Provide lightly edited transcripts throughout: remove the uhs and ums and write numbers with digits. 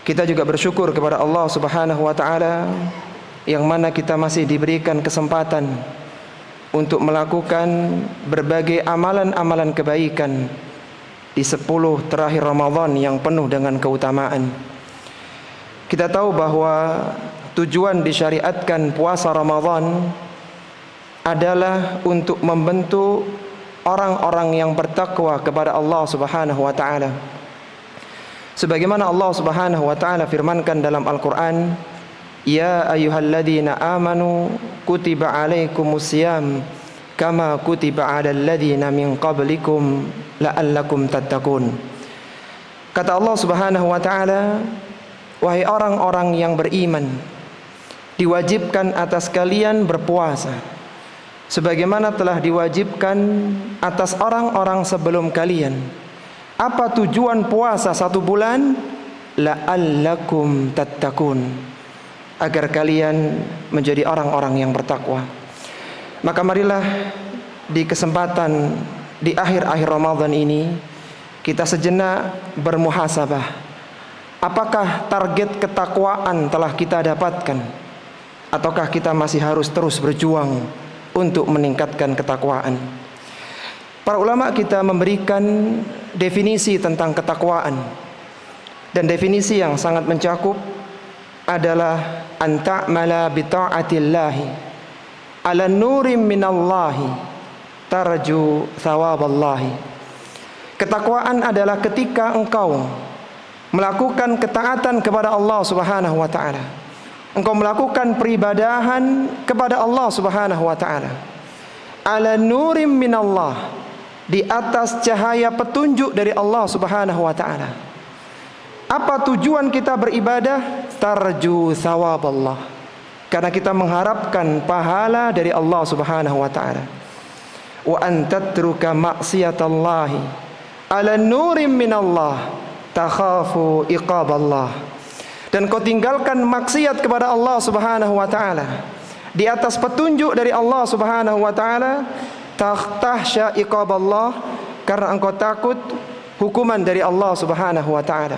Kita juga bersyukur kepada Allah Subhanahu wa taala yang mana kita masih diberikan kesempatan untuk melakukan berbagai amalan-amalan kebaikan di 10 terakhir Ramadan yang penuh dengan keutamaan. Kita tahu bahwa tujuan disyariatkan puasa Ramadan adalah untuk membentuk orang-orang yang bertakwa kepada Allah Subhanahu wa taala. Sebagaimana Allah Subhanahu wa taala firmankan dalam Al-Qur'an, "Ya ayyuhalladzina amanu kutiba alaikumusiyam kama kutiba 'alal ladzina min qablikum la'allakum tattaqun." Kata Allah Subhanahu wa taala, "Wahai orang-orang yang beriman, diwajibkan atas kalian berpuasa sebagaimana telah diwajibkan atas orang-orang sebelum kalian." Apa tujuan puasa 1 bulan? La'allakum tattaqun, agar kalian menjadi orang-orang yang bertakwa. Maka marilah di kesempatan di akhir-akhir Ramadan ini kita sejenak bermuhasabah. Apakah target ketakwaan telah kita dapatkan, ataukah kita masih harus terus berjuang untuk meningkatkan ketakwaan? Para ulama kita memberikan definisi tentang ketakwaan, dan definisi yang sangat mencakup adalah an ta'mala bi ta'atillahi ala nurim minallahi tarju thawaballahi. Ketakwaan adalah ketika engkau melakukan ketaatan kepada Allah Subhanahu wa taala. Engkau melakukan peribadahan kepada Allah Subhanahu wa taala ala nurim minallah, di atas cahaya petunjuk dari Allah Subhanahu wa taala. Apa tujuan kita beribadah? Tarju thawaballah, karena kita mengharapkan pahala dari Allah Subhanahu wa taala. Wa an tatruka ma'siyatallahi ala nurim minallah takhafu iqaballah. Dan kau tinggalkan maksiat kepada Allah Subhanahu wa taala di atas petunjuk dari Allah Subhanahu wa taala, tahsya iqaballah, karena engkau takut hukuman dari Allah Subhanahu wa taala.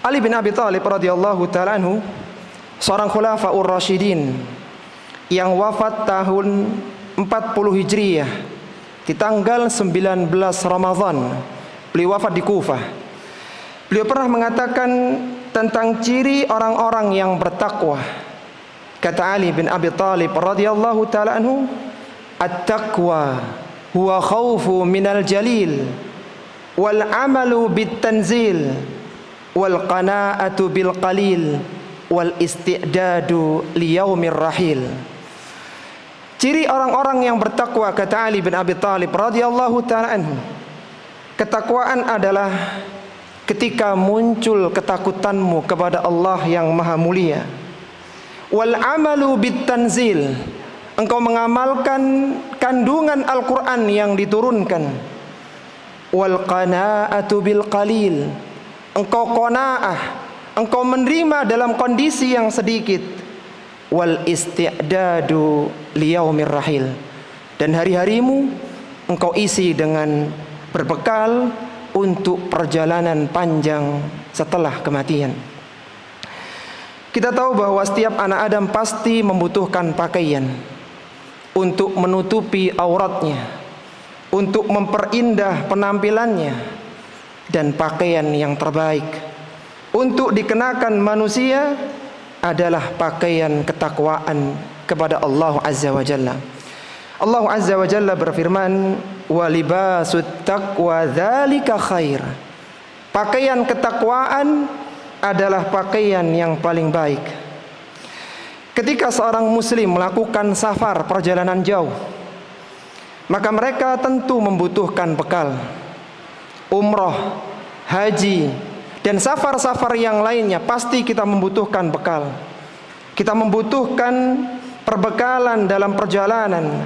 Ali bin Abi Thalib radhiyallahu taala anhu, seorang khulafaur rasyidin yang wafat tahun 40 Hijriah di tanggal 19 Ramadan. Beliau wafat di Kufah. Beliau pernah mengatakan tentang ciri orang-orang yang bertakwa. Kata Ali bin Abi Thalib radhiyallahu taala anhu, "At-taqwa huwa khaufu minal jalil wal amalu bit tanzil wal qana'atu bil qalil wal isti'dadu liyaumir rahil." Ciri orang-orang yang bertakwa, kata Ali bin Abi Thalib radhiyallahu taala anhu, ketakwaan adalah ketika muncul ketakutanmu kepada Allah yang Maha Mulia. Wal amalu bit tanzil, engkau mengamalkan kandungan Al-Quran yang diturunkan. Wal qana'atu bil qalil, engkau qanaah, engkau menerima dalam kondisi yang sedikit. Wal isti'dadu liyaumir rahil, dan hari-harimu engkau isi dengan berbekal untuk perjalanan panjang setelah kematian. Kita tahu bahwa setiap anak Adam pasti membutuhkan pakaian untuk menutupi auratnya, untuk memperindah penampilannya, dan pakaian yang terbaik untuk dikenakan manusia adalah pakaian ketakwaan kepada Allah Azza wa Jalla. Allah Azza wa Jalla berfirman, "Wa libasut taqwa dzalika khair." Pakaian ketakwaan adalah pakaian yang paling baik. Ketika seorang muslim melakukan safar, perjalanan jauh, maka mereka tentu membutuhkan bekal. Umroh, haji, dan safar-safar yang lainnya pasti kita membutuhkan bekal. Kita membutuhkan perbekalan dalam perjalanan,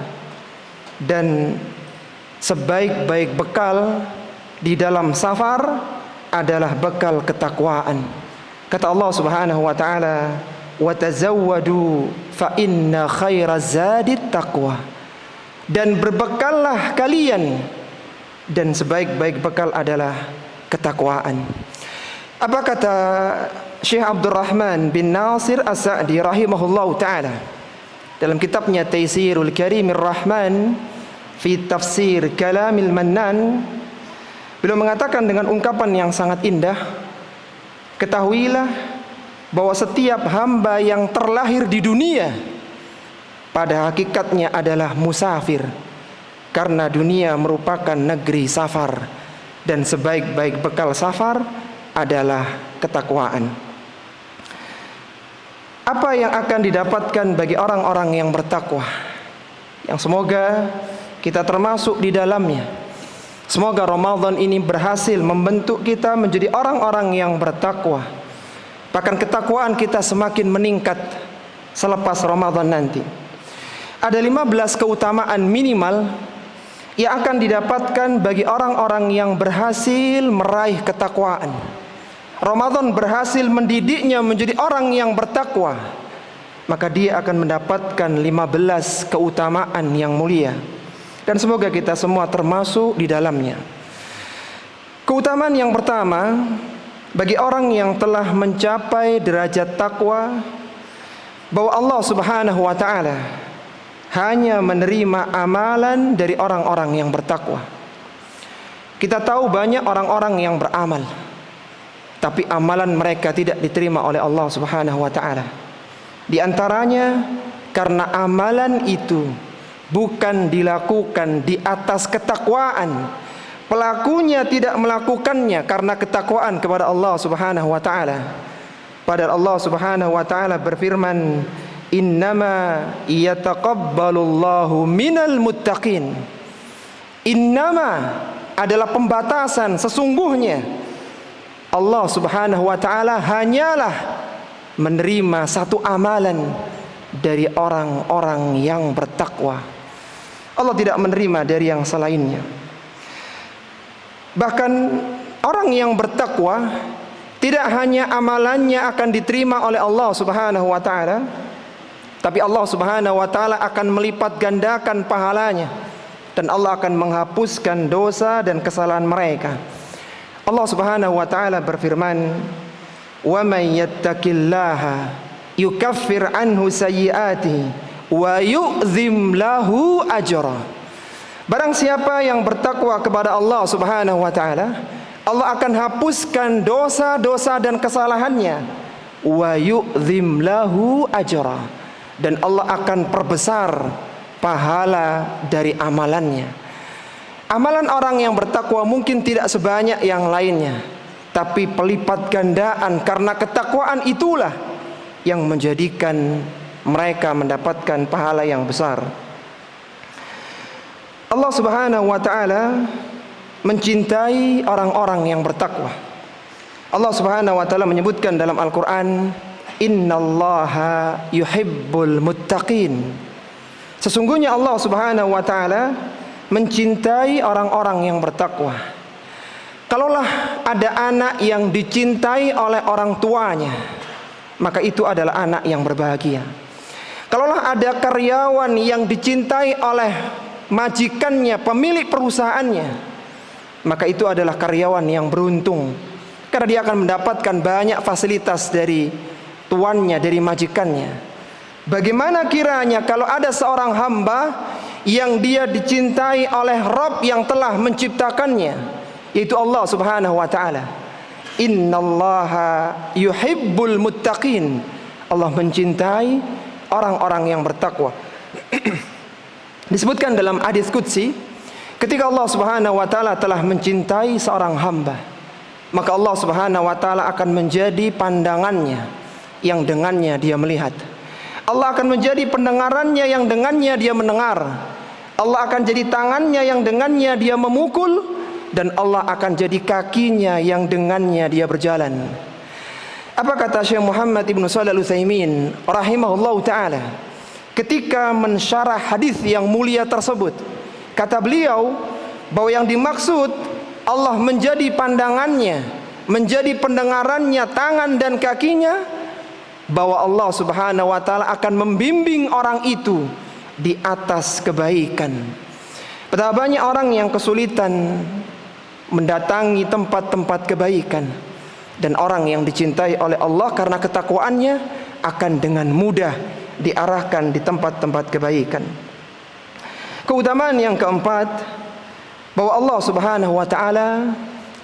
dan sebaik-baik bekal di dalam safar adalah bekal ketakwaan. Kata Allah Subhanahu wa taala, "Wa tazawwadu fa inna khairaz zadit taqwa." Dan berbekallah kalian, dan sebaik-baik bekal adalah ketakwaan. Apa kata Syekh Abdurrahman bin Nasir As-Sa'di rahimahullahu ta'ala dalam kitabnya Taysirul Karimir Rahman fi Tafsir Kalamil Mannan? Beliau mengatakan dengan ungkapan yang sangat indah, ketahuilah bahwa setiap hamba yang terlahir di dunia pada hakikatnya adalah musafir, karena dunia merupakan negeri safar, dan sebaik-baik bekal safar adalah ketakwaan. Apa yang akan didapatkan bagi orang-orang yang bertakwa, yang semoga kita termasuk di dalamnya. Semoga Ramadan ini berhasil membentuk kita menjadi orang-orang yang bertakwa. Bahkan ketakwaan kita semakin meningkat selepas Ramadan nanti. Ada 15 keutamaan minimal yang akan didapatkan bagi orang-orang yang berhasil meraih ketakwaan. Ramadan berhasil mendidiknya menjadi orang yang bertakwa, maka dia akan mendapatkan 15 keutamaan yang mulia, dan semoga kita semua termasuk di dalamnya. Keutamaan yang pertama bagi orang yang telah mencapai derajat takwa, bahwa Allah Subhanahu wa ta'ala hanya menerima amalan dari orang-orang yang bertakwa. Kita tahu banyak orang-orang yang beramal, tapi amalan mereka tidak diterima oleh Allah Subhanahu wa ta'ala. Di antaranya karena amalan itu bukan dilakukan di atas ketakwaan. Pelakunya tidak melakukannya karena ketakwaan kepada Allah Subhanahu wa ta'ala. Padahal Allah Subhanahu wa ta'ala berfirman, innama yataqabbalullahu minal muttaqin. Innama adalah pembatasan, sesungguhnya Allah Subhanahu wa ta'ala hanyalah menerima satu amalan dari orang-orang yang bertakwa. Allah tidak menerima dari yang selainnya. Bahkan orang yang bertakwa tidak hanya amalannya akan diterima oleh Allah Subhanahu wa ta'ala, tapi Allah Subhanahu wa ta'ala akan melipat gandakan pahalanya, dan Allah akan menghapuskan dosa dan kesalahan mereka. Allah Subhanahu wa ta'ala berfirman, "Wa may yattaqillaha yukaffir anhu sayyi'atihi wa yu'zim lahu ajra." Barang siapa yang bertakwa kepada Allah Subhanahu wa ta'ala, Allah akan hapuskan dosa-dosa dan kesalahannya. Wa yu'zim lahu ajra, dan Allah akan perbesar pahala dari amalannya. Amalan orang yang bertakwa mungkin tidak sebanyak yang lainnya, tapi pelipat gandaan karena ketakwaan itulah yang menjadikan mereka mendapatkan pahala yang besar. Allah Subhanahu wa ta'ala mencintai orang-orang yang bertakwa. Allah Subhanahu wa ta'ala menyebutkan dalam Al-Quran, innallaha yuhibbul muttaqin. Sesungguhnya Allah Subhanahu wa ta'ala mencintai orang-orang yang bertakwa. Kalaulah ada anak yang dicintai oleh orang tuanya, maka itu adalah anak yang berbahagia. Kalaulah ada karyawan yang dicintai oleh majikannya, pemilik perusahaannya, maka itu adalah karyawan yang beruntung, karena dia akan mendapatkan banyak fasilitas dari tuannya, dari majikannya. Bagaimana kiranya kalau ada seorang hamba yang dia dicintai oleh Rabb yang telah menciptakannya, yaitu Allah Subhanahu wa ta'ala. Innallaha yuhibbul muttaqin. Allah mencintai orang-orang yang bertakwa. Disebutkan dalam hadis qudsi, ketika Allah Subhanahu wa ta'ala telah mencintai seorang hamba, maka Allah Subhanahu wa ta'ala akan menjadi pandangannya yang dengannya dia melihat. Allah akan menjadi pendengarannya yang dengannya dia mendengar. Allah akan jadi tangannya yang dengannya dia memukul, dan Allah akan jadi kakinya yang dengannya dia berjalan. Apa kata Syekh Muhammad ibn Shalih Al-Utsaimin rahimahullahu ta'ala ketika mensyarah hadis yang mulia tersebut? Kata beliau bahwa yang dimaksud Allah menjadi pandangannya, menjadi pendengarannya, tangan dan kakinya, bahwa Allah Subhanahu wa ta'ala akan membimbing orang itu di atas kebaikan. Betapa banyak orang yang kesulitan mendatangi tempat-tempat kebaikan. Dan orang yang dicintai oleh Allah karena ketakwaannya akan dengan mudah diarahkan di tempat-tempat kebaikan. Keutamaan yang keempat, bahwa Allah Subhanahu wa taala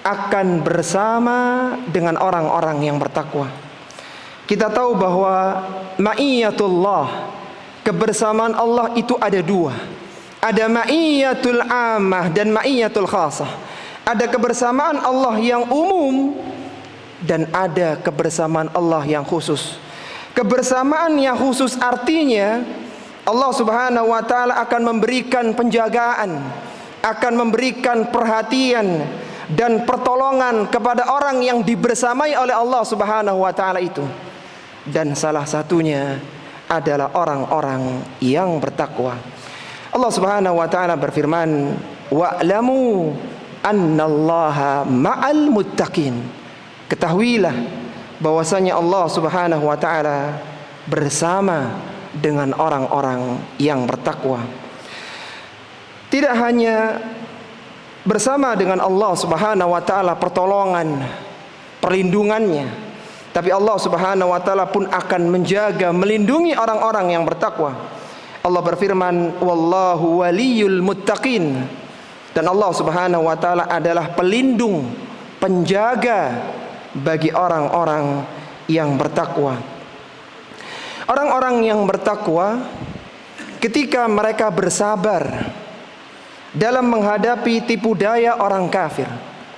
akan bersama dengan orang-orang yang bertakwa. Kita tahu bahwa ma'iyatullah, kebersamaan Allah itu ada dua. Ada ma'iyatul ammah dan ma'iyatul khasah. Ada kebersamaan Allah yang umum dan ada kebersamaan Allah yang khusus. Kebersamaan yang khusus artinya Allah Subhanahu wa taala akan memberikan penjagaan, akan memberikan perhatian dan pertolongan kepada orang yang dibersamai oleh Allah Subhanahu wa taala itu. Dan salah satunya adalah orang-orang yang bertakwa. Allah Subhanahu wa taala berfirman, "Wa'lamu annallaha ma'al muttaqin." Ketahuilah bahwasanya Allah Subhanahu wa taala bersama dengan orang-orang yang bertakwa. Tidak hanya bersama dengan Allah Subhanahu wa taala pertolongan, perlindungannya, tapi Allah Subhanahu wa taala pun akan menjaga, melindungi orang-orang yang bertakwa. Allah berfirman, "Wallahu waliyul muttaqin." Dan Allah Subhanahu wa taala adalah pelindung, penjaga bagi orang-orang yang bertakwa. Orang-orang yang bertakwa ketika mereka bersabar dalam menghadapi tipu daya orang kafir.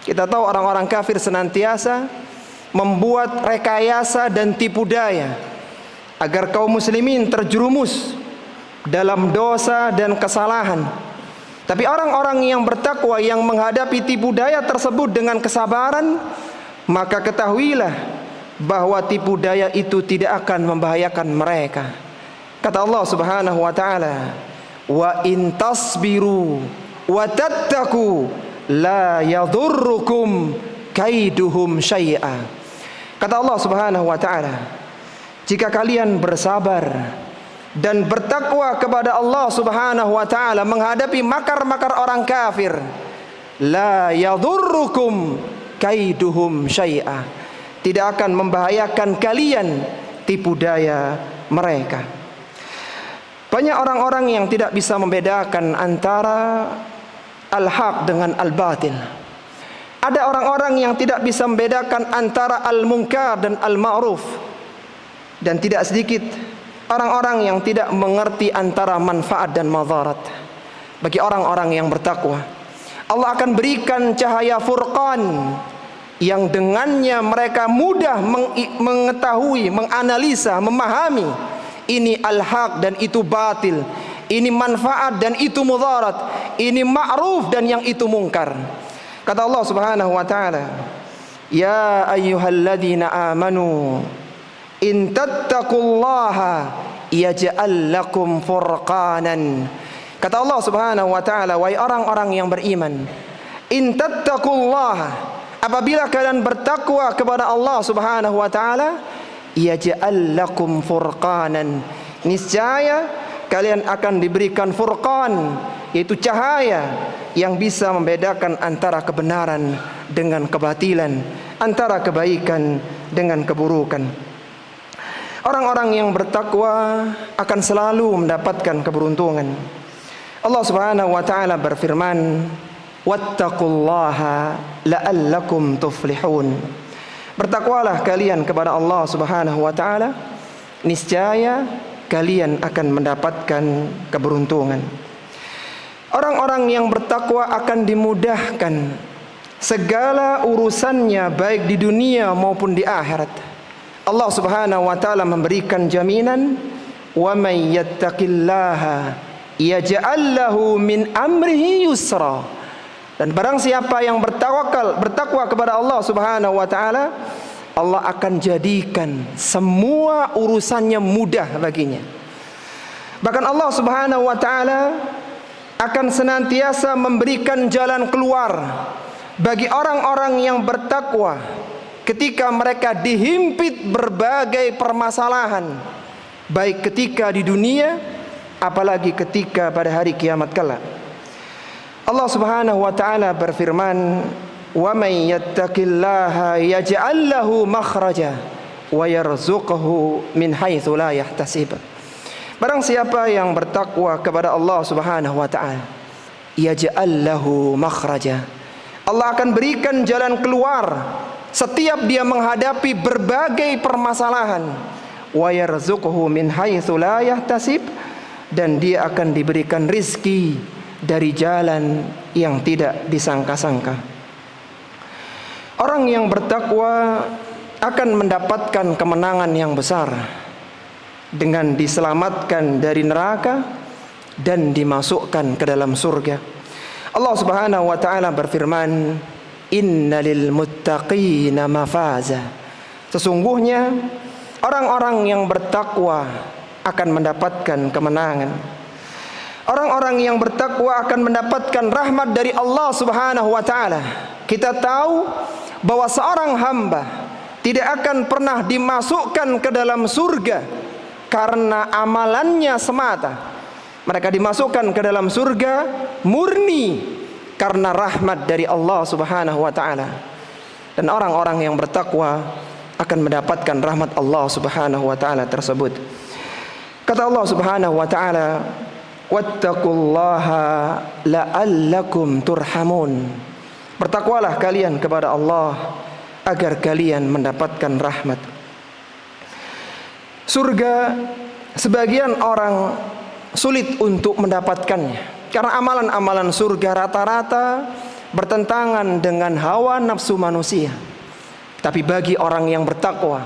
Kita tahu orang-orang kafir senantiasa membuat rekayasa dan tipu daya agar kaum muslimin terjerumus dalam dosa dan kesalahan. Tapi orang-orang yang bertakwa yang menghadapi tipu daya tersebut dengan kesabaran, maka ketahuilah bahwa tipu daya itu tidak akan membahayakan mereka. Kata Allah Subhanahu wa taala, "Wa in tasbiru wa tattaqu la yadhurrukum kaiduhum syai'a." Kata Allah Subhanahu wa taala, jika kalian bersabar dan bertakwa kepada Allah Subhanahu wa taala menghadapi makar-makar orang kafir, la yadhurrukum kaiduhum syai'a, tidak akan membahayakan kalian tipu daya mereka. Banyak orang-orang yang tidak bisa membedakan antara al-haq dengan al-batil. Ada orang-orang yang tidak bisa membedakan antara al-munkar dan al-ma'ruf. Dan tidak sedikit orang-orang yang tidak mengerti antara manfaat dan madarat. Bagi orang-orang yang bertakwa, Allah akan berikan cahaya furqan yang dengannya mereka mudah mengetahui, menganalisa, memahami ini al-haq dan itu batil, ini manfaat dan itu mudarat, ini ma'ruf dan yang itu mungkar. Kata Allah Subhanahu wa taala, "Ya ayyuhalladzina amanu in tattaqullaha yaj'al lakum furqanan." Kata Allah Subhanahu wa taala, wahai orang-orang yang beriman, in tattaqullaha, apabila kalian bertakwa kepada Allah Subhanahu wa taala, yaj'al lakum furqanan, niscaya kalian akan diberikan furqan, yaitu cahaya yang bisa membedakan antara kebenaran dengan kebatilan, antara kebaikan dengan keburukan. Orang-orang yang bertakwa akan selalu mendapatkan keberuntungan. Allah Subhanahu wa taala berfirman, "Wattaqullaha la'allakum tuflihun." Bertakwalah kalian kepada Allah Subhanahu wa taala, niscaya kalian akan mendapatkan keberuntungan. Orang-orang yang bertakwa akan dimudahkan segala urusannya baik di dunia maupun di akhirat. Allah Subhanahu wa taala memberikan jaminan, "Wa may yattaqillaha yaj'al lahu min amrihi yusra." Dan barang siapa yang bertakwa kepada Allah Subhanahu wa taala, Allah akan jadikan semua urusannya mudah baginya. Bahkan Allah Subhanahu wa taala akan senantiasa memberikan jalan keluar bagi orang-orang yang bertakwa ketika mereka dihimpit berbagai permasalahan, baik ketika di dunia apalagi ketika pada hari kiamat kelak. Allah Subhanahu wa taala berfirman, wa may yattaqillaha yaj'al lahu makhraja wa yarzuqhu min haitsu la yahtasib. Barang siapa yang bertakwa kepada Allah Subhanahu wa taala, yaj'al lahu makhraja, Allah akan berikan jalan keluar setiap dia menghadapi berbagai permasalahan. Wa yarzuqhu min haitsu la yahtasib, dan dia akan diberikan rizki dari jalan yang tidak disangka-sangka. Orang yang bertakwa akan mendapatkan kemenangan yang besar dengan diselamatkan dari neraka dan dimasukkan ke dalam surga. Allah Subhanahu wa taala berfirman, innalil muttaqina mafaza. Sesungguhnya orang-orang yang bertakwa akan mendapatkan kemenangan. Orang-orang yang bertakwa akan mendapatkan rahmat dari Allah Subhanahu wa taala. Kita tahu bahwa seorang hamba tidak akan pernah dimasukkan ke dalam surga karena amalannya semata. Mereka dimasukkan ke dalam surga murni karena rahmat dari Allah Subhanahu wa taala. Dan orang-orang yang bertakwa akan mendapatkan rahmat Allah Subhanahu wa taala tersebut. Kata Allah Subhanahu wa taala, wattaqullaha la'allakum turhamun. Bertakwalah kalian kepada Allah agar kalian mendapatkan rahmat. Surga sebagian orang sulit untuk mendapatkannya karena amalan-amalan surga rata-rata bertentangan dengan hawa nafsu manusia. Tapi bagi orang yang bertakwa,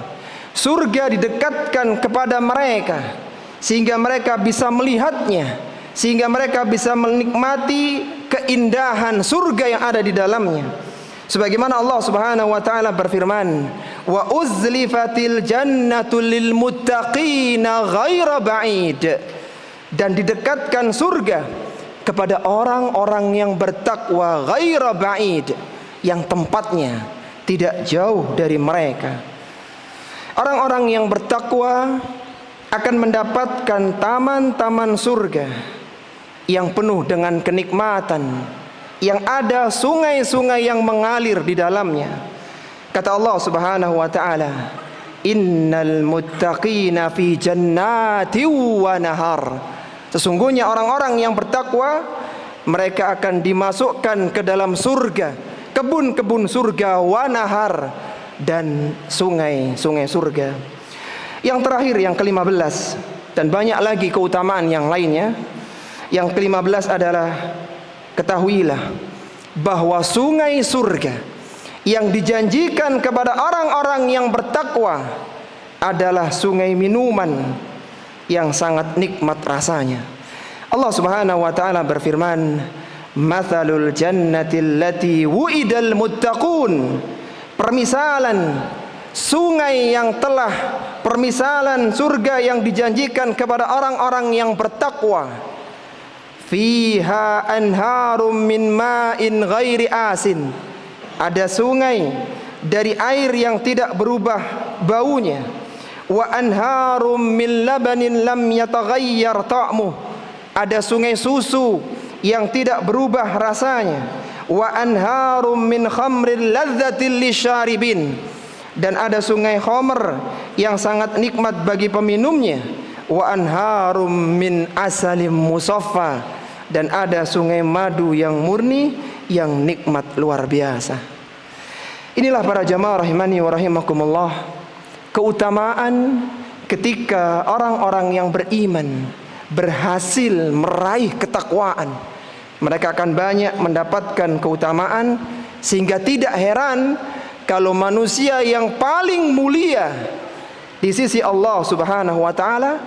surga didekatkan kepada mereka sehingga mereka bisa melihatnya, sehingga mereka bisa menikmati keindahan surga yang ada di dalamnya. Sebagaimana Allah Subhanahu wa taala berfirman, wa uzlifatil jannatu lil muttaqina ghaira ba'id, dan didekatkan surga kepada orang-orang yang bertakwa ghaira ba'id, yang tempatnya tidak jauh dari mereka. Orang-orang yang bertakwa akan mendapatkan taman-taman surga yang penuh dengan kenikmatan, yang ada sungai-sungai yang mengalir di dalamnya. Kata Allah Subhanahu wa taala, innal muttaqina fi jannati wa nahar. Sesungguhnya orang-orang yang bertakwa, mereka akan dimasukkan ke dalam surga, kebun-kebun surga, wa nahar, dan sungai-sungai surga. Yang terakhir, yang ke-15, dan banyak lagi keutamaan yang lainnya. Yang ke-15 adalah, ketahuilah bahwa sungai surga yang dijanjikan kepada orang-orang yang bertakwa adalah sungai minuman yang sangat nikmat rasanya. Allah Subhanahu wa taala berfirman, mathalul jannati allati wu'idal muttaqun. Permisalan sungai yang telah, permisalan surga yang dijanjikan kepada orang-orang yang bertakwa, fiha anharum min ma'in ghairi asin. Ada sungai dari air yang tidak berubah baunya. Wa anharum min labanin lam yataghayyar ta'muh. Ada sungai susu yang tidak berubah rasanya. Wa anharum min khamrin ladzatil lisyaribin. Dan ada sungai khamr yang sangat nikmat bagi peminumnya. Wa anharum min asalim musaffa. Dan ada sungai madu yang murni, yang nikmat luar biasa. Inilah para jamaah rahimani wa rahimakumullah, keutamaan ketika orang-orang yang beriman berhasil meraih ketakwaan. Mereka akan banyak mendapatkan keutamaan, sehingga tidak heran kalau manusia yang paling mulia di sisi Allah Subhanahu wa taala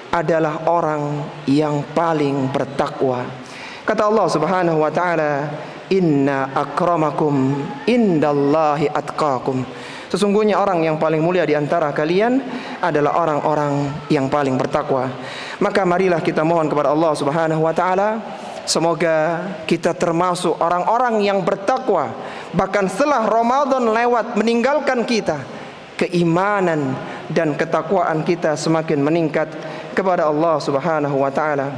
adalah orang yang paling bertakwa. Kata Allah Subhanahu wa taala, inna akramakum indallahi atqakum. Sesungguhnya orang yang paling mulia di antara kalian adalah orang-orang yang paling bertakwa. Maka marilah kita mohon kepada Allah Subhanahu wa taala, semoga kita termasuk orang-orang yang bertakwa. Bahkan setelah Ramadan lewat meninggalkan kita, keimanan dan ketakwaan kita semakin meningkat kepada Allah Subhanahu wa taala.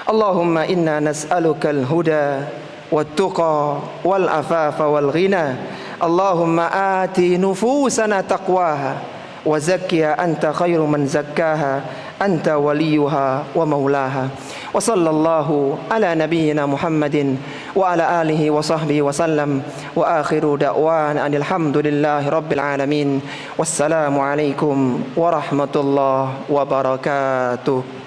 Allahumma inna nas'alukal huda والتقى والعفاف والغنى. اللهم آت نفوسنا تقواها وزكها أنت خير من زكاها أنت وليها ومولاها. وصلى الله على نبينا محمد وعلى آله وصحبه وسلم. وآخر دعوانا أن الحمد لله رب العالمين. والسلام عليكم ورحمة الله وبركاته.